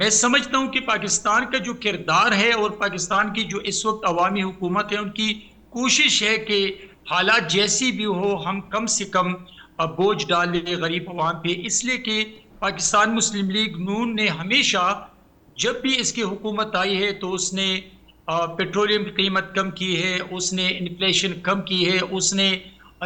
میں سمجھتا ہوں کہ پاکستان کا جو کردار ہے اور پاکستان کی جو اس وقت عوامی حکومت ہے ان کی کوشش ہے کہ حالات جیسی بھی ہو ہم کم سے کم بوجھ ڈال دیں غریب عوام پہ، اس لیے کہ پاکستان مسلم لیگ نون نے ہمیشہ جب بھی اس کی حکومت آئی ہے تو اس نے پیٹرولیم کی قیمت کم کی ہے، اس نے انفلیشن کم کی ہے، اس نے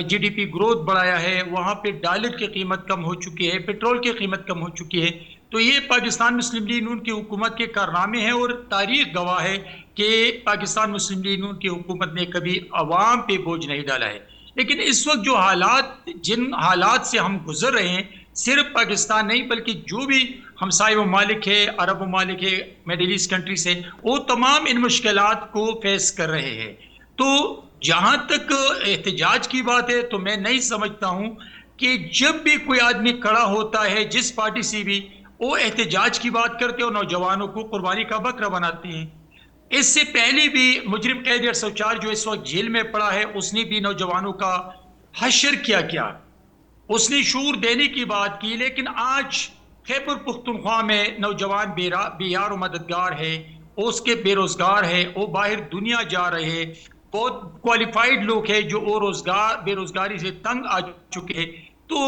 جی ڈی پی گروتھ بڑھایا ہے، وہاں پہ ڈالر کی قیمت کم ہو چکی ہے، پیٹرول کی قیمت کم ہو چکی ہے. تو یہ پاکستان مسلم لیگ نون کی حکومت کے کارنامے ہیں اور تاریخ گواہ ہے کہ پاکستان مسلم لیگ نون کی حکومت نے کبھی عوام پہ بوجھ نہیں ڈالا ہے. لیکن اس وقت جو حالات جن حالات سے ہم گزر رہے ہیں صرف پاکستان نہیں بلکہ جو بھی ہمسائے ممالک ہے، عرب ممالک ہے، میڈل ایسٹ کنٹریز ہے، وہ تمام ان مشکلات کو فیس کر رہے ہیں. تو جہاں تک احتجاج کی بات ہے تو میں نہیں سمجھتا ہوں کہ جب بھی کوئی آدمی کھڑا ہوتا ہے جس پارٹی سے بھی، وہ احتجاج کی بات کرتے اور نوجوانوں کو قربانی کا بکرا بناتے ہیں. اس سے پہلے بھی مجرم قید 804 جو اس وقت جیل میں پڑا ہے اس نے بھی نوجوانوں کا حشر کیا اس نے شعور دینے کی بات کی. لیکن آج خیبر پختونخوا میں نوجوان بے یار و مددگار ہے، اس کے بے روزگار ہے، وہ باہر دنیا جا رہے ہیں، بہت کوالیفائڈ لوگ ہیں جو بے روزگاری سے تنگ آ چکے ہیں. تو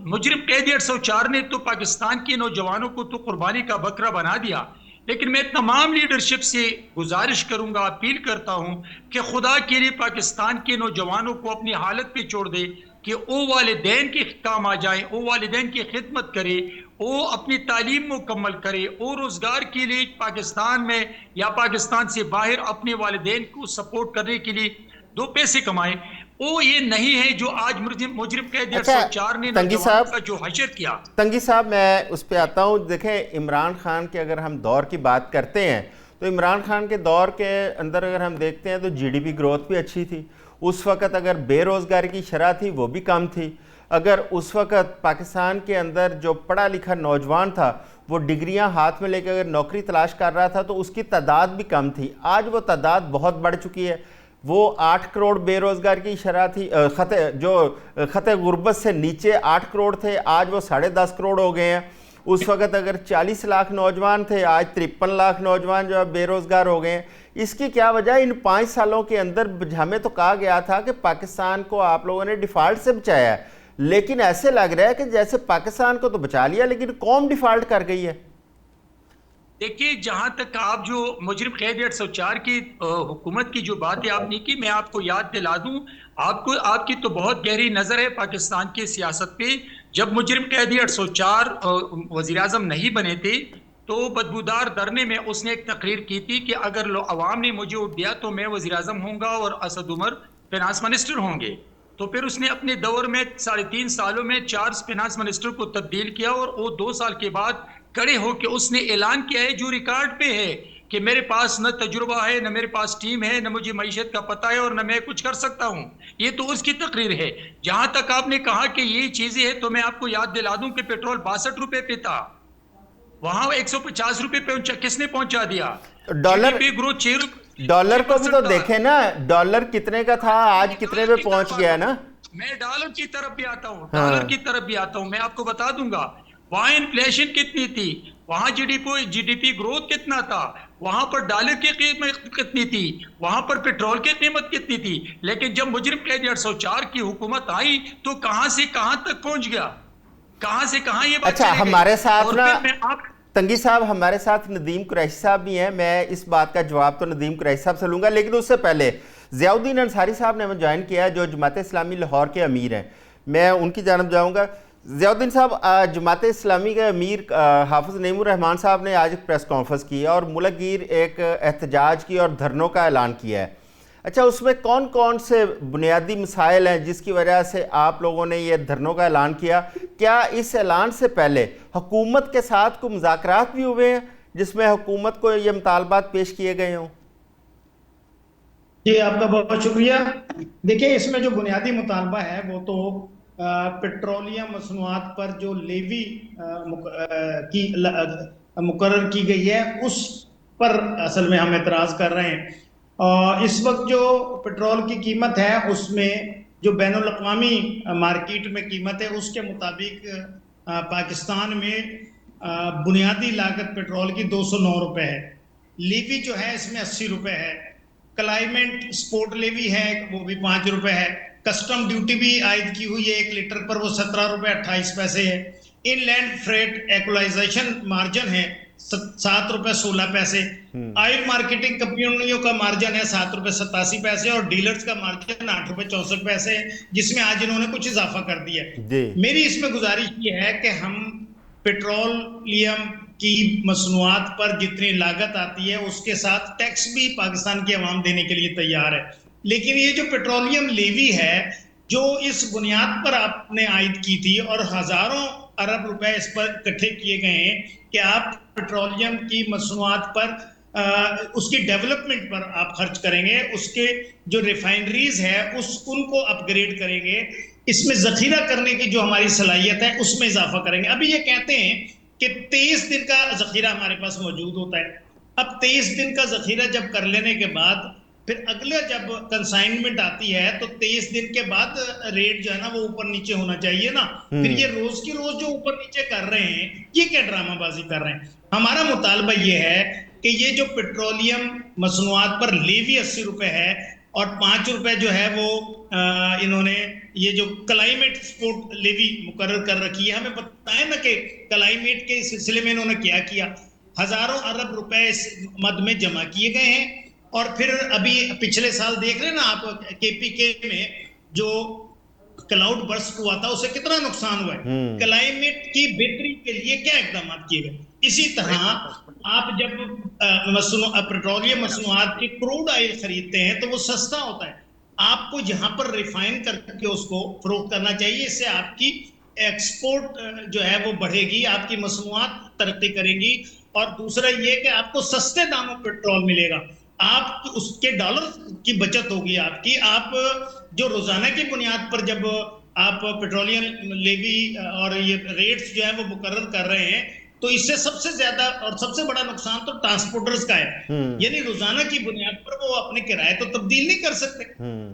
مجرم قید 804 نے تو پاکستان کے نوجوانوں کو تو قربانی کا بکرا بنا دیا. لیکن میں تمام لیڈرشپ سے گزارش کروں گا، اپیل کرتا ہوں کہ خدا کے لیے پاکستان کے نوجوانوں کو اپنی حالت پہ چھوڑ دے کہ وہ والدین کے کام آ جائیں، وہ والدین کی خدمت کرے، وہ اپنی تعلیم مکمل کرے، وہ روزگار کے لیے پاکستان میں یا پاکستان سے باہر اپنے والدین کو سپورٹ کرنے کے لیے دو پیسے کمائیں. وہ یہ نہیں ہے جو آج مجرم قید 804 نے نوجوانوں کا جو حشر کیا. تنگی صاحب میں اس پہ آتا ہوں. دیکھیں عمران خان کے اگر ہم دور کی بات کرتے ہیں تو عمران خان کے دور کے اندر اگر ہم دیکھتے ہیں تو جی ڈی پی گروتھ بھی اچھی تھی. اس وقت اگر بے روزگاری کی شرح تھی وہ بھی کم تھی. اگر اس وقت پاکستان کے اندر جو پڑھا لکھا نوجوان تھا وہ ڈگریاں ہاتھ میں لے کے اگر نوکری تلاش کر رہا تھا تو اس کی تعداد بھی کم تھی. آج وہ تعداد بہت بڑھ چکی ہے. وہ 8 کروڑ بے روزگار کی شرح تھی، خط غربت سے نیچے 8 کروڑ تھے، آج وہ 10.5 کروڑ ہو گئے ہیں. اس وقت اگر 40 لاکھ نوجوان تھے، آج 53 لاکھ نوجوان جو ہے بے روزگار ہو گئے ہیں. اس کی کیا وجہ؟ ان 5 سالوں کے اندر ہمیں تو کہا گیا تھا کہ پاکستان کو آپ لوگوں نے ڈیفالٹ سے بچایا ہے، لیکن ایسے لگ رہا ہے کہ جیسے پاکستان کو تو بچا لیا لیکن قوم ڈیفالٹ کر گئی ہے. دیکھیے جہاں تک آپ جو مجرم قید 804 کی حکومت کی جو باتیں آپ نے کی، میں آپ کو یاد دلا دوں، آپ کی تو بہت گہری نظر ہے پاکستان کی سیاست پہ. جب مجرم قید 804 وزیر اعظم نہیں بنے تھے تو بدبودار دھرنے میں اس نے ایک تقریر کی تھی کہ اگر عوام نے مجھے ووٹ دیا تو میں وزیر اعظم ہوں گا اور اسد عمر فینانس منسٹر ہوں گے. تو پھر اس نے اپنے دور میں 3.5 سالوں میں 4 فینانس منسٹر کو تبدیل کیا اور وہ 2 سال کے بعد کڑے ہو کے اس نے اعلان کیا ہے جو ریکارڈ پہ ہے کہ میرے پاس نہ تجربہ ہے، نہ میرے پاس ٹیم ہے، نہ مجھے معیشت کا پتہ ہے اور نہ میں کچھ کر سکتا ہوں. یہ تو اس کی تقریر ہے. جہاں تک آپ نے کہا کہ یہ چیزیں ہیں تو میں آپ کو یاد دلا دوں کہ پیٹرول 62 روپے پہ تھا، وہاں 150 روپے پہ کس نے پہنچا دیا؟ ڈالر گروتھ 6 روپے، ڈالر کو بھی تو دیکھیں نا، ڈالر کتنے کا تھا آج کتنے پہ پہنچ گیا نا. میں ڈالر کی طرف بھی آتا ہوں، ڈالر کی طرف بھی آتا ہوں. میں آپ کو بتا دوں گا وہاں انفلیشن کتنی تھی، وہاں جی ڈی پی گروتھ کتنا تھا، وہاں پر ڈالر کی قیمت کتنی تھی، وہاں پر پیٹرول کی قیمت کتنی تھی. لیکن جب مجرم قید 804 کی حکومت آئی تو کہاں سے کہاں تک پہنچ گیا، کہاں سے کہاں یہ بات. اچھا ہمارے ساتھ نا تنگی صاحب، ہمارے ساتھ ندیم قریشی صاحب بھی ہیں. میں اس بات کا جواب تو ندیم قریشی صاحب سے لوں گا، لیکن اس سے پہلے ضیاء الدین انصاری صاحب نے ہمیں جوائن کیا ہے جو جماعت اسلامی لاہور کے امیر ہیں. میں ان کی جانب جاؤں گا. ضیاء الدین صاحب، جماعت اسلامی کے امیر حافظ نعیم الرحمان صاحب نے آج ایک پریس کانفرنس کی اور ملک گیر ایک احتجاج کی اور دھرنوں کا اعلان کیا ہے. اچھا اس میں کون کون سے بنیادی مسائل ہیں جس کی وجہ سے آپ لوگوں نے یہ دھرنوں کا اعلان کیا؟ کیا اس اعلان سے پہلے حکومت کے ساتھ کوئی مذاکرات بھی ہوئے ہیں جس میں حکومت کو یہ مطالبات پیش کیے گئے ہوں؟ جی آپ کا بہت شکریہ. دیکھیں اس میں جو بنیادی مطالبہ ہے وہ تو پیٹرولیم مصنوعات پر جو لیوی مقرر کی گئی ہے اس پر اصل میں ہم اعتراض کر رہے ہیں. اس وقت جو پیٹرول کی قیمت ہے اس میں جو بین الاقوامی مارکیٹ میں قیمت ہے اس کے مطابق پاکستان میں بنیادی لاگت پیٹرول کی 209 روپے ہے. لیوی جو ہے اس میں 80 روپے ہے. کلائمیٹ سپورٹ لیوی ہے وہ بھی 5 روپے ہے. کسٹم ڈیوٹی بھی عائد کی ہوئی ہے 1 لیٹر پر، وہ 17 روپے 28 پیسے ہے. ان لینڈ فریٹ ایکولائزیشن مارجن ہے 7 روپے 16 پیسے. آئل مارکیٹنگ کمپنیوں کا مارجن ہے 7 روپے 87 پیسے اور ڈیلرز کا مارجن 8 روپے 64 پیسے ہے، جس میں آج انہوں نے کچھ اضافہ کر دیا ہے. میری اس میں گزارش یہ ہے کہ ہم پیٹرولیم کی مصنوعات پر جتنی لاگت آتی ہے اس کے ساتھ ٹیکس بھی پاکستان کی عوام دینے کے لیے تیار ہے. لیکن یہ جو پیٹرولیم لیوی ہے جو اس بنیاد پر آپ نے عائد کی تھی اور ہزاروں ارب روپے اس پر اکٹھے کیے گئے ہیں کہ آپ پیٹرولیم کی مصنوعات پر اس کی ڈیولپمنٹ پر آپ خرچ کریں گے، اس کے جو ریفائنریز ہے ان کو اپ گریڈ کریں گے، اس میں ذخیرہ کرنے کی جو ہماری صلاحیت ہے اس میں اضافہ کریں گے. ابھی یہ کہتے ہیں کہ 23 دن کا ذخیرہ ہمارے پاس موجود ہوتا ہے. اب 23 دن کا ذخیرہ جب کر لینے کے بعد پھر اگلے جب کنسائنمنٹ آتی ہے تو 23 دن کے بعد ریٹ جو ہے نا وہ اوپر نیچے ہونا چاہیے نا. پھر یہ روز کی روز جو اوپر نیچے کر رہے ہیں یہ کیا ڈرامہ بازی کر رہے ہیں. ہمارا مطالبہ یہ ہے کہ یہ جو پیٹرولیم مصنوعات پر لیوی 80 روپے ہے اور 5 روپے جو ہے وہ انہوں نے یہ جو کلائمیٹ سپورٹ لیوی مقرر کر رکھی ہے، ہمیں بتائیں نا کہ کلائمیٹ کے سلسلے میں انہوں نے کیا کیا. ہزاروں ارب روپے اس مد میں جمع کیے گئے ہیں اور پھر ابھی پچھلے سال دیکھ رہے ہیں نا آپ کے پی کے میں جو کلاؤڈ برسٹ ہوا تھا اسے کتنا نقصان ہوا ہے. کلائمیٹ کی بہتری کے لیے کیا اقدامات کیے گئے. اسی طرح آپ جب پیٹرولیم مصنوعات کی کروڈ آئل خریدتے ہیں تو وہ سستا ہوتا ہے. آپ کو یہاں پر ریفائن کر کے اس کو فروخت کرنا چاہیے، اس سے آپ کی ایکسپورٹ جو ہے وہ بڑھے گی، آپ کی مصنوعات ترقی کریں گی. اور دوسرا یہ کہ آپ کو سستے داموں پیٹرول ملے گا، آپ اس کے ڈالر کی بچت ہوگی آپ کی. آپ جو روزانہ کی بنیاد پر جب آپ پیٹرولیم لیوی اور یہ ریٹس جو ہے وہ مقرر کر رہے ہیں تو اس سے سب سے زیادہ اور سب سے بڑا نقصان تو ٹرانسپورٹرز کا ہے. یعنی روزانہ کی بنیاد پر وہ اپنے کرائے تو تبدیل نہیں کر سکتے،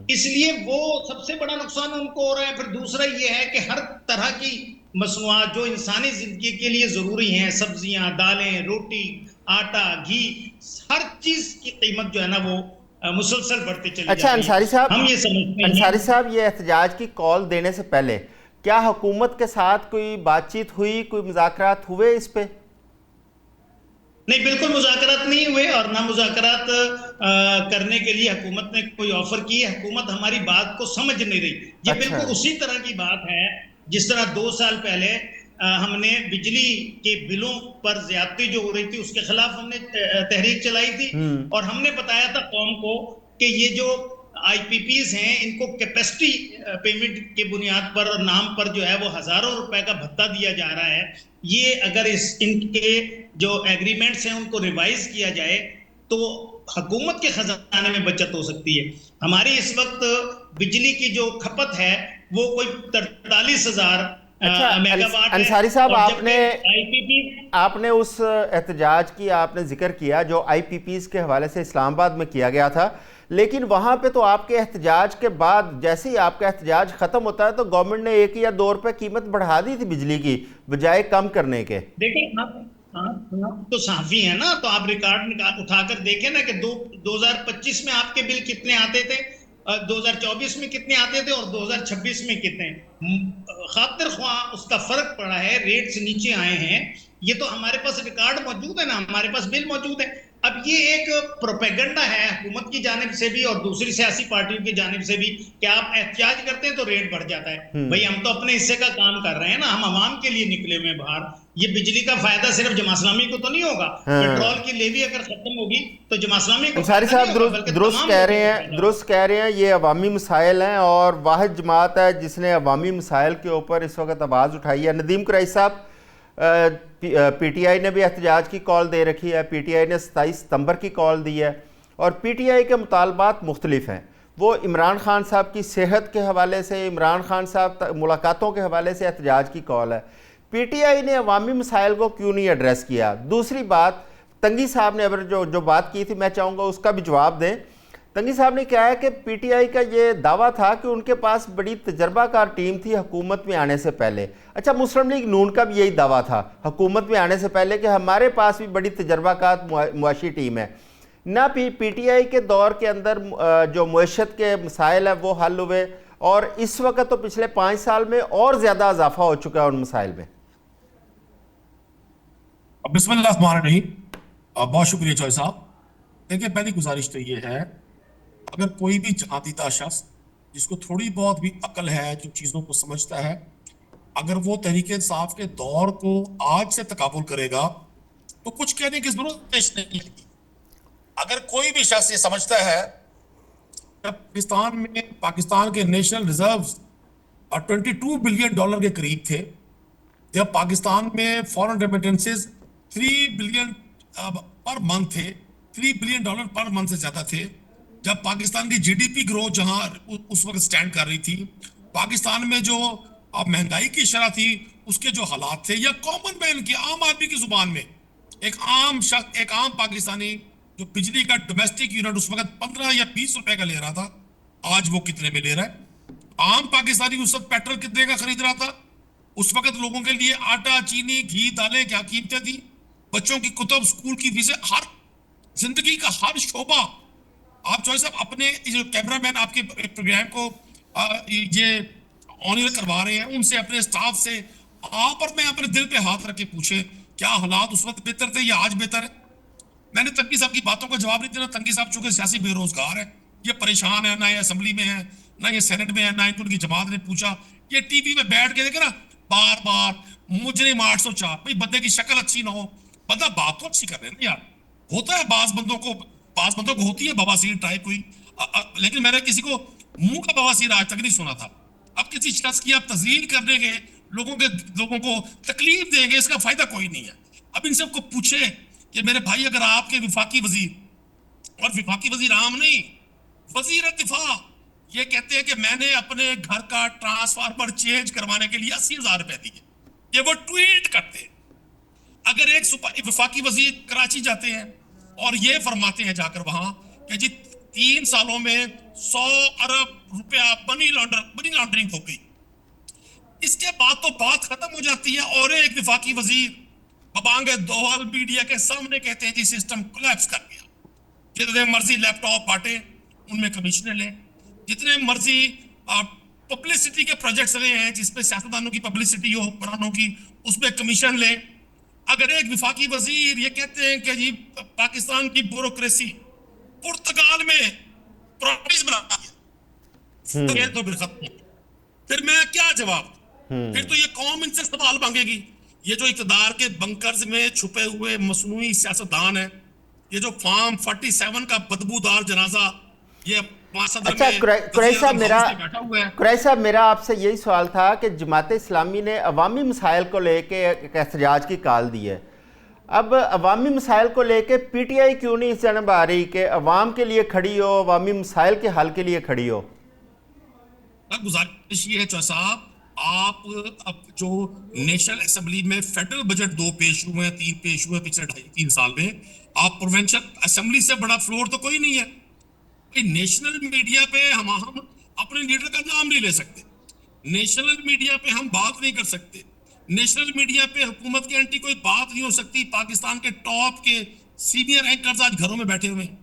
اس لیے وہ سب سے بڑا نقصان ان کو ہو رہا ہے. پھر دوسرا یہ ہے کہ ہر طرح کی مصنوعات جو انسانی زندگی کے لیے ضروری ہیں، سبزیاں، دالیں، روٹی، آٹا، گھی، ہر چیز کی قیمت جو ہے نا وہ مسلسل بڑھتے چلی جاتی ہے. اچھا ہم یہ سمجھتے ہیں انصاری صاحب، یہ احتجاج کی کال دینے سے پہلے کیا حکومت کے ساتھ کوئی بات چیت ہوئی، کوئی مذاکرات ہوئے اس پہ؟ نہیں، بالکل مذاکرات نہیں ہوئے اور نہ مذاکرات کرنے کے لیے حکومت نے کوئی آفر کی ہے. حکومت ہماری بات کو سمجھ نہیں رہی. یہ بالکل اسی طرح کی بات ہے جس طرح 2 سال پہلے ہم نے بجلی کے بلوں پر زیادتی جو ہو رہی تھی اس کے خلاف ہم نے تحریک چلائی تھی اور ہم نے بتایا تھا قوم کو کہ یہ جو آئی پی پیز ہیں ان کو کیپیسٹی پیمنٹ کی بنیاد پر اور نام پر جو ہے وہ ہزاروں روپے کا بھتہ دیا جا رہا ہے. یہ اگر ان کے جو ایگریمنٹس ہیں ان کو ریوائز کیا جائے تو حکومت کے خزانے میں بچت ہو سکتی ہے. ہماری اس وقت بجلی کی جو کھپت ہے وہ کوئی 43,000 میگا واٹ ہے. انصاری صاحب، آپ نے اس احتجاج کی آپ نے ذکر کیا جو آئی پی پیز کے حوالے سے اسلام آباد میں کیا گیا تھا، لیکن وہاں پہ تو آپ کے احتجاج کے بعد جیسے ہی آپ کا احتجاج ختم ہوتا ہے تو گورنمنٹ نے 1 یا 2 روپے قیمت بڑھا دی تھی بجلی کی بجائے کم کرنے کے. دیکھیں آپ تو صحافی ہیں نا، تو آپ ریکارڈ اٹھا کر دیکھیں نا کہ 2025 میں آپ کے بل کتنے آتے تھے، 2024 میں کتنے آتے تھے اور 2026 میں کتنے. خاطر خواہ اس کا فرق پڑا ہے، ریٹس نیچے آئے ہیں. یہ تو ہمارے پاس ریکارڈ موجود ہے نا، ہمارے پاس بل موجود ہے. اب یہ ایک پروپیگنڈا ہے حکومت کی جانب سے بھی اور دوسری سیاسی پارٹیوں کی جانب سے بھی کہ آپ احتجاج کرتے ہیں تو ریٹ بڑھ جاتا ہے. بھئی ہم تو اپنے حصے کا کام کر رہے ہیں نا، ہم عوام کے لیے نکلے ہوئے باہر. یہ بجلی کا فائدہ صرف جماعت اسلامی کو تو نہیں ہوگا. پیٹرول کی لیوی اگر ختم ہوگی تو جماعت اسلامی کو انصاری صاحب درست کہہ رہے ہیں. یہ عوامی مسائل ہیں اور واحد جماعت ہے جس نے عوامی مسائل کے اوپر اس وقت آواز اٹھائی ہے. ندیم قریشی صاحب، پی ٹی آئی نے بھی احتجاج کی کال دے رکھی ہے. پی ٹی آئی نے 27 ستمبر کی کال دی ہے اور پی ٹی آئی کے مطالبات مختلف ہیں. وہ عمران خان صاحب کی صحت کے حوالے سے، عمران خان صاحب ملاقاتوں کے حوالے سے احتجاج کی کال ہے. پی ٹی آئی نے عوامی مسائل کو کیوں نہیں ایڈریس کیا؟ دوسری بات، تنگی صاحب نے جو بات کی تھی میں چاہوں گا اس کا بھی جواب دیں تنگی صاحب نے کہا ہے کہ پی ٹی آئی کا یہ دعویٰ تھا کہ ان کے پاس بڑی تجربہ کار ٹیم تھی حکومت میں آنے سے پہلے. اچھا مسلم لیگ نون کا بھی یہی دعویٰ تھا حکومت میں آنے سے پہلے کہ ہمارے پاس بھی بڑی تجربہ کار معاشی ٹیم ہے. نہ پی ٹی آئی کے دور کے اندر جو معیشت کے مسائل ہیں وہ حل ہوئے, اور اس وقت تو پچھلے 5 سال میں اور زیادہ اضافہ ہو چکا ہے ان مسائل میں. بسم اللہ الرحمن الرحیم. بہت شکریہ چوہے صاحب. دیکھیں پہلی گزارش تو یہ ہے, اگر کوئی بھی جہادیدہ شخص جس کو تھوڑی بہت بھی عقل ہے, جو چیزوں کو سمجھتا ہے, اگر وہ تحریک انصاف کے دور کو آج سے تقابل کرے گا تو کچھ کہنے کی ضرورت پیش نہیں ہے. اگر کوئی بھی شخص یہ سمجھتا ہے کہ پاکستان کے نیشنل ریزروز 22 بلین ڈالر کے قریب تھے, جب پاکستان میں فورن ریمیٹنسز 3 بلین پر منتھ تھے, 3 بلین ڈالر پر منتھ سے زیادہ تھے, جب پاکستان کی جی ڈی پی گروتھ جہاں اس وقت سٹینڈ کر رہی تھی, پاکستان میں جو مہنگائی کی شرح تھی اس کے جو حالات تھے, یا کامن مین کی عام آدمی کی زبان میں ایک عام شخص, ایک عام پاکستانی جو بجلی کا ڈومیسٹک یونٹ اس وقت 15 یا 20 روپے کا لے رہا تھا, آج وہ کتنے میں لے رہا ہے؟ عام پاکستانی اس وقت پیٹرول کتنے کا خرید رہا تھا؟ اس وقت لوگوں کے لیے آٹا, چینی, گھی, دالیں کیا قیمتیں تھیں, بچوں کی کتب, اسکول کی فیسیں, ہر زندگی کا ہر شعبہ. آپ چوہے صاحب اپنے جو کیمرہ مین آپ کے پروگرام کو یہ آنر کروا رہے ہیں, ان سے, اپنے سٹاف سے آپ اور میں اپنے دل پہ ہاتھ رکھ کے پوچھیں کیا حالات اس وقت بہتر تھے یا آج بہتر ہے؟ میں نے تنگی صاحب کی باتوں کا جواب نہیں دینا. تنگی صاحب چونکہ سیاسی بے روزگار ہے, یہ پریشان ہے, نہ یہ اسمبلی میں ہے, نہ یہ سینٹ میں ہے, نہ ان کی جماعت نے پوچھا. یہ ٹی وی میں بیٹھ کے دیکھے نا بار بار مجرم 804, بھئی بندے کی شکل اچھی نہ ہو, بندہ بات تو اچھی کر رہے ہیں نا یار. ہوتا ہے بعض بندوں کو ہوتی ہے بواسیر ٹائپ کوئی, لیکن میں نے کسی کو منہ کا بواسیر آج تک نہیں سنا تھا. اب کسی شخص کی آپ تزلیل کرنے کے لوگوں کو تکلیف دیں گے, اس کا فائدہ کوئی نہیں ہے. اب ان سب کو پوچھے کہ میرے بھائی اگر آپ کے وفاقی وزیر, اور وفاقی وزیر عام نہیں, وزیر دفاع یہ کہتے ہیں کہ میں نے اپنے گھر کا ٹرانسفارمر چینج کروانے کے لیے 80,000 روپے دیے, یہ وہ ٹویٹ کرتے ہیں. اگر ایک وفاقی وزیر کراچی جاتے ہیں اور یہ فرماتے ہیں جا کر وہاں کہ جی 3 سالوں میں 100 ارب روپیہ منی لانڈرنگ ہو گئی, اس کے بعد تو بات ختم ہو جاتی ہے. اور ایک وفاقی وزیر ببانگ دوہل میڈیا کے سامنے کہتے ہیں جی سسٹم کولیپس کر گیا, جتنے مرضی لیپ ٹاپ بانٹے ان میں کمیشنیں لیں, جتنے مرضی پبلسٹی کے پروجیکٹس رہے ہیں جس پہ سیاستدانوں کی پبلسٹی ہو, حکمرانوں کی, اس پہ کمیشن لیں. اگر ایک وفاقی وزیر یہ کہتے ہیں کہ جی پاکستان کی بیوروکریسی پرتگال میں پروونس بنا دیا, تو پھر ختم, پھر میں کیا جواب؟ پھر تو یہ قوم ان سے سوال مانگے گی. یہ جو اقتدار کے بنکرز میں چھپے ہوئے مصنوعی سیاستدان ہیں, یہ جو فارم 47 کا بدبودار جنازہ یہ اچھا قریش صاحب, میرا آپ سے یہی سوال تھا کہ جماعت اسلامی نے عوامی مسائل کو لے کے ایک احتجاج کی کال دی ہے. اب عوامی مسائل کو لے کے پی ٹی آئی کیوں نہیں اس جانب آ رہی کہ عوام کے لیے کھڑی ہو, عوامی مسائل کے حل کے لیے کھڑی ہو؟ گزارش یہ ہے چوہے صاحب, آپ اب جو نیشنل اسمبلی میں فیڈرل بجٹ 2 پیش ہوئے ہیں, 3 پیش ہوئے پچھلے 2.5-3 سال میں, آپ پروونشل اسمبلی سے بڑا فلور تو کوئی نہیں ہے. نیشنل میڈیا پہ ہم اپنے لیڈر کا نام نہیں لے سکتے, نیشنل میڈیا پہ ہم بات نہیں کر سکتے, نیشنل میڈیا پہ حکومت کے انٹی کوئی بات نہیں ہو سکتی. پاکستان کے ٹاپ کے سینئر اینکرز آج گھروں میں بیٹھے ہوئے ہیں,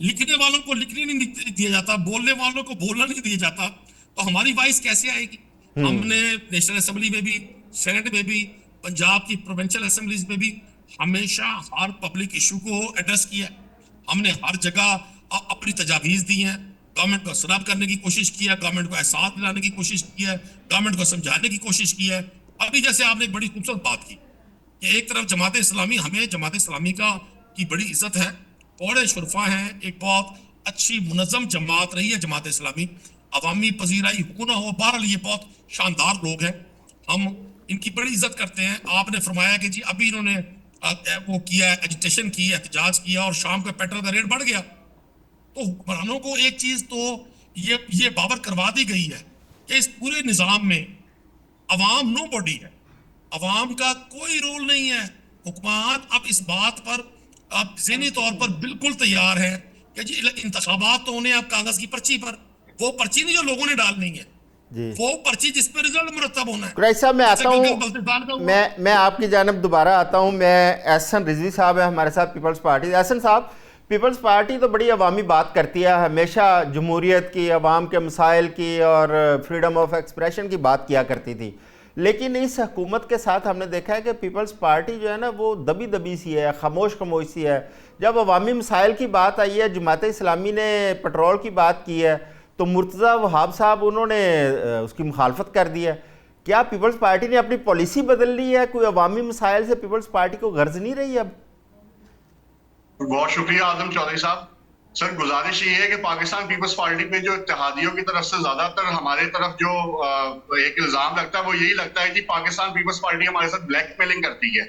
لکھنے والوں کو لکھنے نہیں دیا جاتا, بولنے والوں کو بولنا نہیں دیا جاتا, تو ہماری وائس کیسے آئے گی؟ ہم نے نیشنل اسمبلی میں بھی, سینٹ میں بھی, پنجاب کی پروونشل اسمبلیز میں بھی ہمیشہ ہر پبلک ایشو کو ایڈریس کیا. ہم نے ہر جگہ اپنی تجاویز دی ہیں, گورنمنٹ کو سراب کرنے کی کوشش کی ہے, گورنمنٹ کو احساس دلانے کی کوشش کی ہے, گورنمنٹ کو سمجھانے کی کوشش کی ہے. ابھی جیسے آپ نے ایک بڑی خوبصورت بات کی کہ ایک طرف جماعت اسلامی, ہمیں جماعت اسلامی کی بڑی عزت ہے, بڑے شرفا ہیں, ایک بہت اچھی منظم جماعت رہی ہے جماعت اسلامی, عوامی پذیرائی حکومت ہو, بہرحال یہ بہت شاندار لوگ ہیں, ہم ان کی بڑی عزت کرتے ہیں. آپ نے فرمایا کہ جی ابھی انہوں نے وہ کیا ہے, ایجیٹیشن کی ہے, احتجاج کیا, اور شام کا پیٹرول کا ریٹ بڑھ گیا. تو حکمرانوں کو ایک چیز تو یہ باور کروا دی گئی ہے کہ اس پورے نظام میں عوام نو باڈی ہے, عوام کا کوئی رول نہیں ہے. حکومت اب اس بات پر اب ذہنی طور پر بالکل تیار ہے کہ جی انتخابات تو ہونے اب کاغذ کی پرچی پر, وہ پرچی نہیں جو لوگوں نے ڈالنی ہے, وہ پرچی جس پہ رزلٹ مرتب ہونا ہے. قریشی صاحب میں آتا ہوں, میں آپ کی جانب دوبارہ آتا ہوں. میں احسن رضوی صاحب ہیں ہمارے ساتھ پیپلز پارٹی. احسن صاحب, پیپلز پارٹی تو بڑی عوامی بات کرتی ہے, ہمیشہ جمہوریت کی, عوام کے مسائل کی اور فریڈم آف ایکسپریشن کی بات کیا کرتی تھی, لیکن اس حکومت کے ساتھ ہم نے دیکھا ہے کہ پیپلز پارٹی جو ہے نا وہ دبی دبی سی ہے, خاموش سی ہے. جب عوامی مسائل کی بات آئی ہے, جماعت اسلامی نے پیٹرول کی بات کی ہے, تو مرتضیٰ وہاب صاحب انہوں نے اس کی مخالفت کر دی ہے. کیا پیپلز پارٹی نے اپنی پالیسی بدل لی ہے؟ کوئی عوامی مسائل سے پیپلز پارٹی کو غرض نہیں رہی اب؟ بہت شکریہ اعظم چودھری صاحب. سر گزارش یہ ہے کہ پاکستان پیپلز پارٹی پہ جو اتحادیوں کی طرف سے زیادہ تر ہمارے طرف جو ایک الزام لگتا ہے وہ یہی لگتا ہے کہ پاکستان پیپلز پارٹی ہمارے ساتھ بلیک میلنگ کرتی ہے.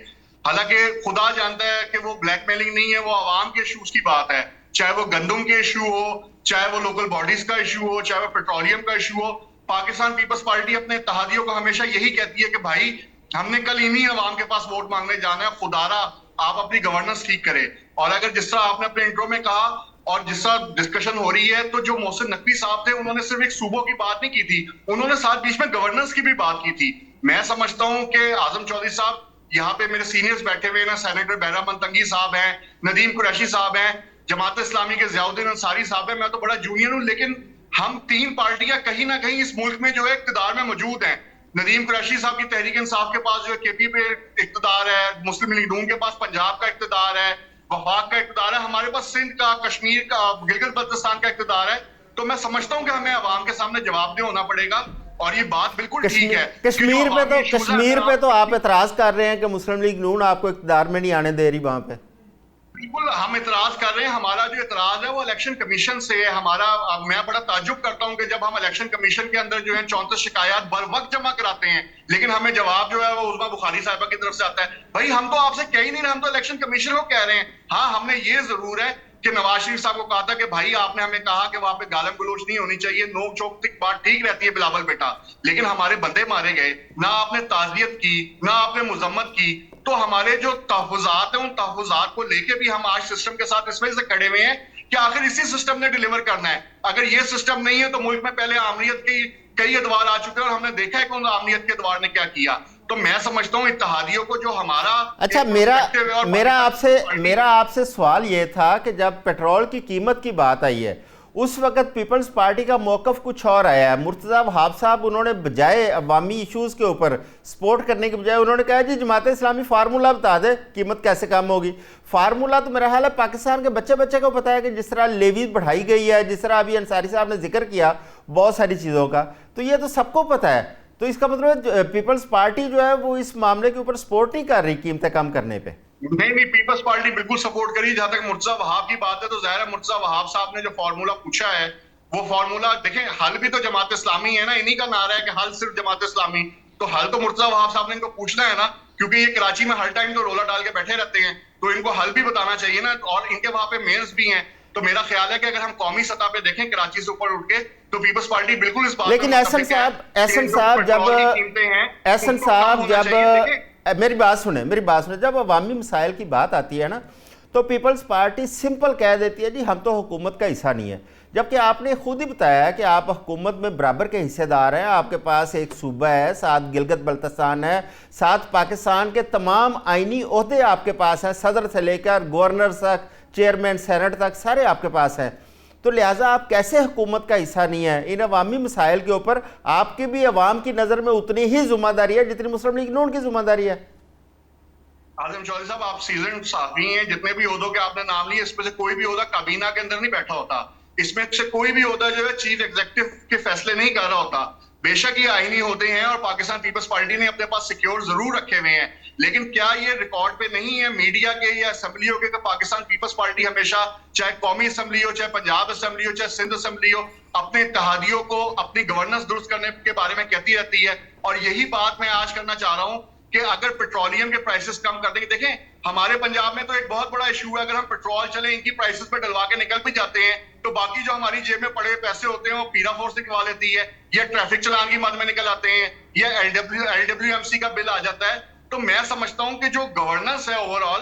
حالانکہ خدا جانتا ہے کہ وہ بلیک میلنگ نہیں ہے, وہ عوام کے ایشوز کی بات ہے, چاہے وہ گندم کے ایشو ہو, چاہے وہ لوکل باڈیز کا ایشو ہو, چاہے وہ پیٹرولیم کا ایشو ہو. پاکستان پیپلز پارٹی اپنے اتحادیوں کو ہمیشہ یہی کہتی ہے کہ بھائی ہم نے کل انہی عوام کے پاس ووٹ مانگنے جانا ہے, خدا را آپ اپنی گورننس ٹھیک کرے. اور اگر جس طرح آپ نے اپنے انٹرو میں کہا اور جس طرح ڈسکشن ہو رہی ہے, تو جو محسن نقوی صاحب تھے انہوں نے صرف ایک صوبوں کی بات نہیں کی تھی, انہوں نے ساتھ بیچ میں گورننس کی بھی بات کی تھی. میں سمجھتا ہوں کہ اعظم چودھری صاحب, یہاں پہ میرے سینئرز بیٹھے ہوئے ہیں, سینیٹر بحرہ منتنگی صاحب ہیں, ندیم قریشی صاحب ہیں, جماعت اسلامی کے ضیاء الدین انصاری صاحب ہیں. میں تو بڑا جونیئر ہوں, لیکن ہم تین پارٹیاں کہیں نہ کہیں اس ملک میں جو ہے اقتدار میں موجود ہیں. ندیم قریشی صاحب کی تحریک انصاف کے پاس جو ہے کے پی پہ اقتدار ہے, مسلم لیگ نون کے پاس پنجاب کا اقتدار ہے, وفاق کا اقتدار ہے, ہمارے پاس سندھ کا, کشمیر کا, گلگت بلتستان کا اقتدار ہے. تو میں سمجھتا ہوں کہ ہمیں عوام کے سامنے جواب دہ ہونا پڑے گا, اور یہ بات بالکل ٹھیک ہے. کشمیر پہ تو آپ اعتراض کر رہے ہیں کہ مسلم لیگ نون آپ کو اقتدار میں نہیں آنے دے رہی وہاں پہ. بالکل ہم اعتراض کر رہے ہیں, ہمارا جو اعتراض ہے وہ الیکشن کمیشن سے ہے. میں بڑا تعجب کرتا ہوں کہ جب ہم الیکشن کمیشن کے اندر جو ہے 34 شکایات بر وقت جمع کراتے ہیں, لیکن ہمیں جواب جو ہے وہ عظمیٰ بخاری صاحبہ کی طرف سے آتا ہے. بھائی ہم تو آپ سے کہہ ہی نہیں رہے, ہم تو الیکشن کمیشن کو کہہ رہے ہیں. ہاں ہم نے یہ ضرور ہے کہ نواز شریف صاحب کو کہا تھا کہ بھائی آپ نے ہمیں کہا کہ وہاں پہ گالم گلوچ نہیں ہونی چاہیے, نوک چوک تک بات ٹھیک رہتی ہے بلاول بیٹا, لیکن ہمارے بندے مارے گئے, نہ آپ نے تعزیت کی, نہ آپ نے مذمت کی. تو ہمارے جو تحفظات ہیں ان تحفظات کو لے کے بھی ہم آج سسٹم کے ساتھ اس وجہ سے کھڑے ہوئے ہیں کہ آخر اسی سسٹم نے ڈیلیور کرنا ہے. اگر یہ سسٹم نہیں ہے تو ملک میں پہلے آمریت کی کئی ادوار آ چکے ہیں, اور ہم نے دیکھا ہے کہ ان آمریت کے ادوار نے کیا کیا. تو میں سمجھتا ہوں اتحادیوں کو جو ہمارا اچھا میرا آپ سے سوال یہ تھا کہ جب پیٹرول کی قیمت کی بات آئی ہے اس وقت پیپلز پارٹی کا موقف کچھ اور آیا ہے. مرتضیٰ وہاب صاحب انہوں نے بجائے عوامی ایشوز کے اوپر سپورٹ کرنے کے بجائے انہوں نے کہا جی جماعت اسلامی فارمولہ بتا دے قیمت کیسے کم ہوگی. فارمولہ تو میرا خیال ہے پاکستان کے بچے کو پتا ہے کہ جس طرح لیوی بڑھائی گئی ہے, جس طرح ابھی انصاری صاحب نے ذکر کیا بہت ساری چیزوں کا, تو یہ تو سب کو پتا ہے. تو اس کا مطلب ہے پیپلز پارٹی جو ہے وہ اس معاملے کے اوپر سپورٹ نہیں کر رہی قیمتیں کم کرنے پہ. نہیں, پیپلز پارٹی بالکل سپورٹ کری. جہاں تک مرتضیٰ وہاب کی بات ہے تو ظاہر ہے مرتضیٰ وہاب صاحب نے جو فارمولہ پوچھا ہے وہ فارمولہ دیکھیں, حل بھی تو جماعت اسلامی ہے نا, انہی کا نعرہ ہے کہ حل صرف جماعت اسلامی. تو حل تو مرتضیٰ وہاب صاحب نے ان کو پوچھنا ہے نا, کیونکہ یہ کراچی میں ہر ٹائم تو رولا ڈال کے بیٹھے رہتے ہیں, تو ان کو حل بھی بتانا چاہیے نا. اور ان کے وہاں پہ میئرز بھی ہیں, تو میرا خیال ہے کہ اگر ہم قومی سطح پہ دیکھیں کراچی سے اوپر اٹھ کے تو پیپلز پارٹی بالکل اس بات. لیکن احسن صاحب جب میری بات سنیں, جب عوامی مسائل کی بات آتی ہے نا تو پیپلز پارٹی سمپل کہہ دیتی ہے جی ہم تو حکومت کا حصہ نہیں ہے, جبکہ آپ نے خود ہی بتایا کہ آپ حکومت میں برابر کے حصے دار ہیں. آپ کے پاس ایک صوبہ ہے, ساتھ گلگت بلتستان ہے, ساتھ پاکستان کے تمام آئینی عہدے آپ کے پاس ہیں, صدر سے لے کر گورنر تک, چیئرمین سینٹ تک سارے آپ کے پاس ہیں. تو لہٰذا آپ کیسے حکومت کا حصہ نہیں ہیں؟ ان عوامی مسائل کے اوپر آپ کی بھی عوام کی نظر میں اتنی ہی ذمہ داری ہے جتنی مسلم لیگ نون کی ذمہ داری ہے. اعظم چودھری صاحب آپ سیزنڈ صحافی ہیں, جتنے بھی عہدوں کے آپ نے نام لیے اس میں سے کوئی بھی عہدہ کابینہ کے اندر نہیں بیٹھا ہوتا, اس میں سے کوئی بھی عہدہ جو ہے چیف ایگزیکٹو کے فیصلے نہیں کر رہا ہوتا. بے شک یہ آئینی ہوتے ہیں اور پاکستان پیپلز پارٹی نے اپنے پاس سیکیور ضرور رکھے ہوئے ہیں, لیکن کیا یہ ریکارڈ پہ نہیں ہے میڈیا کے یا اسمبلیوں کے کہ پاکستان پیپلز پارٹی ہمیشہ چاہے قومی اسمبلی ہو, چاہے پنجاب اسمبلی ہو, چاہے سندھ اسمبلی ہو, اپنے اتحادیوں کو اپنی گورننس درست کرنے کے بارے میں کہتی رہتی ہے. اور یہی بات میں آج کرنا چاہ رہا ہوں کہ اگر پیٹرولیم کے پرائسز کم کر دیں گے, دیکھیں ہمارے پنجاب میں تو ایک بہت بڑا ایشو ہے, اگر ہم پیٹرول چلیں ان کی پرائسز پہ ڈلوا کے نکل بھی جاتے ہیں تو باقی جو ہماری جیب میں پڑے پیسے ہوتے ہیں وہ پیرا فورس نکلوا لیتی ہے, یا ٹریفک چلان کی مد میں نکل آتے ہیں, یا LWMC کا بل آ جاتا ہے. تو میں سمجھتا ہوں کہ جو گورننس ہے اوور آل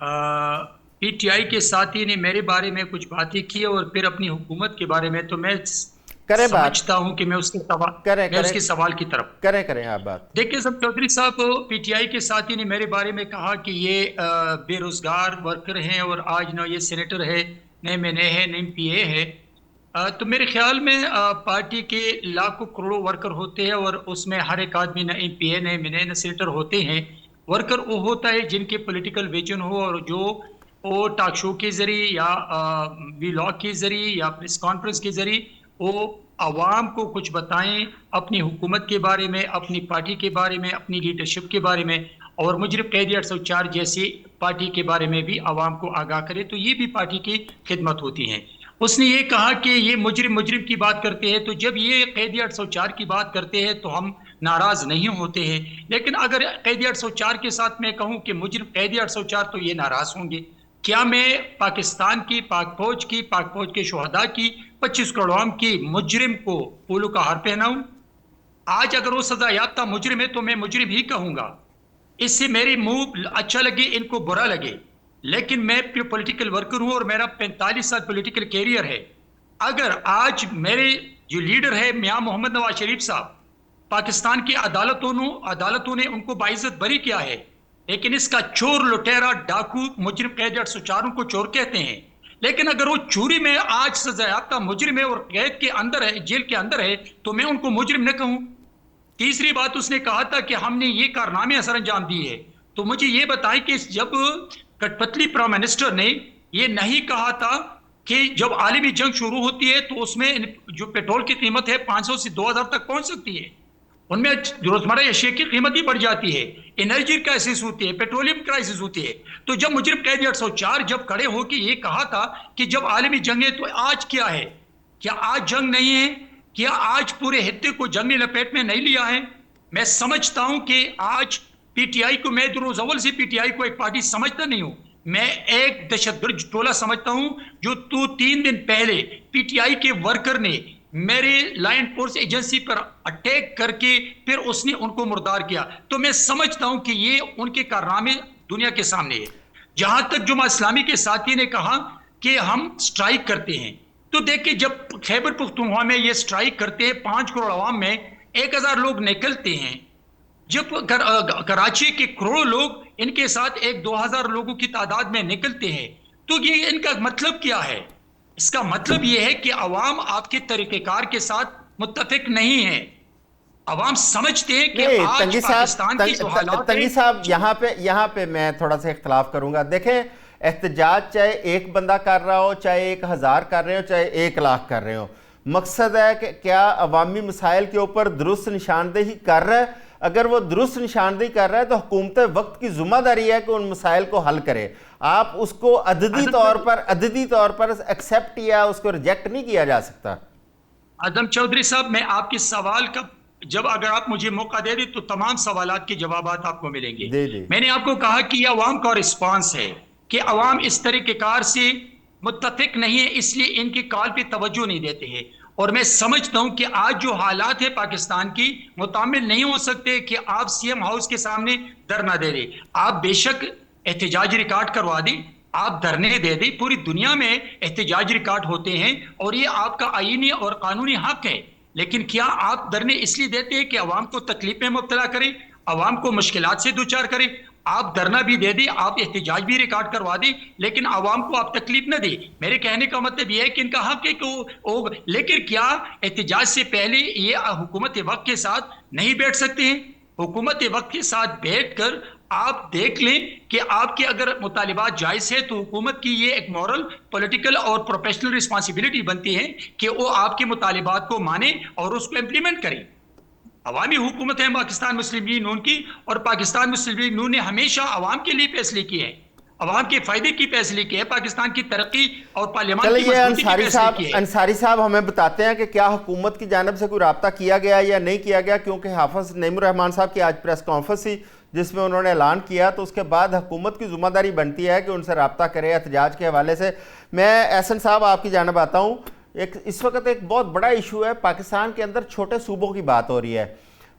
PTI کے ساتھی نے میرے بارے میں کچھ باتیں کی اور پھر اپنی حکومت کے بارے میں، تو میں سمجھتا ہوں کہ میں اس کے سوال کی طرف کریں آپ بات. دیکھیں سب چودھری صاحب، PTI کے ساتھی نے میرے بارے میں کہا کہ یہ بے روزگار ورکر ہیں اور آج نہ یہ سینیٹر ہے، نہ MNA ہے، نہ MPA ہے. تو میرے خیال میں پارٹی کے لاکھوں کروڑوں ورکر ہوتے ہیں اور اس میں ہر ایک آدمی نہ MPA نہ MNA نہ سینیٹر ہوتے ہیں. ورکر وہ ہوتا ہے جن کے پولیٹیکل ویژن ہو اور جو وہ ٹاک شو کے ذریعے یا ولاگ کے ذریعے یا پریس کانفرنس کے ذریعے وہ عوام کو کچھ بتائیں اپنی حکومت کے بارے میں، اپنی پارٹی کے بارے میں، اپنی لیڈرشپ کے بارے میں، اور مجرم قیدی 804 جیسی پارٹی کے بارے میں بھی عوام کو آگاہ کرے. تو یہ بھی پارٹی کی خدمت ہوتی ہیں. اس نے یہ کہا کہ یہ مجرم کی بات کرتے ہیں، تو جب یہ قیدی 804 کی بات کرتے ہیں تو ہم ناراض نہیں ہوتے ہیں. لیکن اگر قیدی 804 کے ساتھ میں کہوں کہ مجرم قیدی 804 تو یہ ناراض ہوں گے. کیا میں پاکستان کی پاک فوج کے شہداء کی 25 کروڑ عوام کی مجرم کو پھولوں کا ہار پہناؤں؟ آج اگر وہ سزا یافتہ مجرم ہے تو میں مجرم ہی کہوں گا. اس سے میرے منہ اچھا لگے ان کو برا لگے، لیکن میں پولیٹیکل ورکر ہوں اور میرا 45 سال پولیٹیکل کیریئر ہے. اگر آج میرے جو لیڈر ہے میاں محمد نواز شریف صاحب، پاکستان کی عدالتوں نے ان کو باعزت بری کیا ہے، لیکن اس کا چور لٹیرا ڈاکو مجرم قید 804 کو چور کہتے ہیں. لیکن اگر وہ چوری میں آج سزا یافتہ مجرم ہے اور قید کے اندر ہے، جیل کے اندر ہے، تو میں ان کو مجرم نہ کہوں. تیسری بات اس نے کہا تھا کہ ہم نے یہ کارنامے اثر انجام دیے ہے. تو مجھے یہ بتائیں کہ جب کٹ پتلی پرائم منسٹر نے یہ نہیں کہا تھا کہ جب عالمی جنگ شروع ہوتی ہے تو اس میں جو پیٹرول کی قیمت ہے 500 سے 2000 تک پہنچ سکتی ہے، ان میں روزمرہ اشیاء کی قیمت ہی بڑھ جاتی ہے، انرجی کرائسس ہوتی ہے، پیٹرولیم کرائسس ہوتی ہے. تو جب مجرم قیدی 804 جب کھڑے ہو کے یہ کہا تھا کہ جب عالمی جنگ ہے تو آج کیا ہے؟ کیا آج جنگ نہیں ہے؟ کیا آج پورے خطے کو جنگ نے لپیٹ میں نہیں لیا ہے؟ میں سمجھتا ہوں کہ آج PTI کو، میں روز اول سے PTI کو ایک پارٹی سمجھتا نہیں ہوں، میں ایک دہشت گرد ٹولہ سمجھتا ہوں. جو 3 دن پہلے PTI کے ورکر نے میرے لائن فورس ایجنسی پر اٹیک کر کے پھر اس نے ان کو مردار کیا، تو میں سمجھتا ہوں کہ یہ ان کے کارنامے دنیا کے سامنے ہے. جہاں تک جماعت اسلامی کے ساتھی نے کہا کہ ہم سٹرائک کرتے ہیں، تو دیکھیں جب خیبر پختونخوا میں یہ سٹرائک کرتے ہیں 5 کروڑ عوام میں 1000 لوگ نکلتے ہیں، جب کراچی کے کروڑوں لوگ ان کے ساتھ 1-2000 لوگوں کی تعداد میں نکلتے ہیں، تو یہ ان کا مطلب کیا ہے؟ اس کا مطلب یہ ہے کہ عوام آپ کے طریقہ کار کے ساتھ متفق نہیں ہے. عوام سمجھتے ہیں کہ آج پاکستان کی جو حالات تنگی صاحب یہاں پہ میں تھوڑا سا اختلاف کروں گا. دیکھیں احتجاج چاہے ایک بندہ کر رہا ہو، چاہے 1000 کر رہے ہو، چاہے 1 لاکھ کر رہے ہو، مقصد ہے کہ کیا عوامی مسائل کے اوپر درست نشاندہی کر رہا ہے. اگر وہ درست نشاندہی کر رہا ہے تو حکومت وقت کی ذمہ داری ہے کہ ان مسائل کو حل کرے. آپ اس کو عددی طور پر ایکسیپٹ یا اس کو ریجیکٹ نہیں کیا جا سکتا. آدم چودھری صاحب، میں آپ کے سوال کا جب اگر آپ مجھے موقع دے دیں تو تمام سوالات کے جوابات آپ کو ملیں گے. میں نے آپ کو کہا کہ یہ عوام کا رسپانس ہے کہ عوام اس طریقہ کار سے متفق نہیں ہے، اس لیے ان کی کال پہ توجہ نہیں دیتے ہیں. اور میں سمجھتا ہوں کہ آج جو حالات ہے پاکستان کی، متعامل نہیں ہو سکتے کہ آپ CM ہاؤس کے سامنے دھرنا دے دیں. آپ بے شک احتجاج ریکارڈ کروا دیں، آپ دھرنے دے دیں، پوری دنیا میں احتجاج ریکارڈ ہوتے ہیں اور یہ آپ کا آئینی اور قانونی حق ہے. لیکن کیا آپ دھرنے اس لیے دیتے ہیں کہ عوام کو تکلیف میں مبتلا کریں، عوام کو مشکلات سے دوچار کریں؟ آپ دھرنا بھی دے دیں، آپ احتجاج بھی ریکارڈ کروا دیں، لیکن عوام کو آپ تکلیف نہ دیں. میرے کہنے کا مطلب یہ ہے کہ ان کا حق ہے کہ لیکن کیا احتجاج سے پہلے یہ حکومت وقت کے ساتھ نہیں بیٹھ سکتے ہیں؟ حکومت وقت کے ساتھ بیٹھ کر آپ دیکھ لیں کہ آپ کے اگر مطالبات جائز ہے تو حکومت کی یہ ایک مورل، پولیٹیکل اور پروفیشنل رسپانسبلٹی بنتی ہے کہ وہ آپ کے مطالبات کو مانے اور اس کو امپلیمنٹ کریں. عوامی حکومت ہے پاکستان مسلم لیگ نون کی، اور پاکستان مسلم لیگ نون نے ہمیشہ عوام کے لیے فیصلے کیے ہیں، عوام کے فائدے کی فیصلے کیے ہیں، پاکستان کی ترقی اور پارلیمان کی مضبوطی کی فیصلے کیے ہیں. انصاری صاحب ہمیں بتاتے ہیں کہ کیا حکومت کی جانب سے کوئی رابطہ کیا گیا یا نہیں کیا گیا، کیونکہ حافظ نعیم الرحمان صاحب کی آج پریس کانفرنس تھی جس میں انہوں نے اعلان کیا، تو اس کے بعد حکومت کی ذمہ داری بنتی ہے کہ ان سے رابطہ کرے احتجاج کے حوالے سے. میں احسن صاحب آپ کی جانب آتا ہوں. اس وقت ایک بہت بڑا ایشو ہے پاکستان کے اندر، چھوٹے صوبوں کی بات ہو رہی ہے.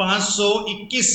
521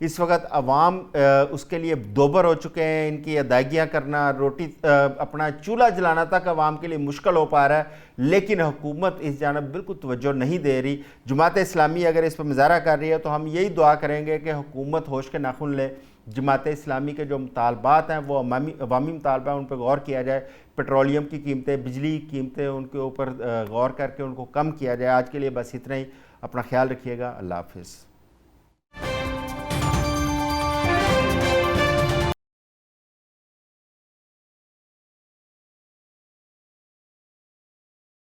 اس وقت عوام اس کے لیے دوبر ہو چکے ہیں. ان کی ادائیگیاں کرنا, روٹی اپنا چولہا جلانا تک عوام کے لیے مشکل ہو پا رہا ہے, لیکن حکومت اس جانب بالکل توجہ نہیں دے رہی. جماعت اسلامی اگر اس پر مظاہرہ کر رہی ہے تو ہم یہی دعا کریں گے کہ حکومت ہوش کے ناخن لے. جماعت اسلامی کے جو مطالبات ہیں وہ عوامی مطالبہ ہیں, ان پہ غور کیا جائے. پیٹرولیم کی قیمتیں, بجلی کی قیمتیں, ان کے اوپر غور کر کے ان کو کم کیا جائے. آج کے لیے بس اتنا ہی. اپنا خیال رکھیے گا. اللہ حافظ.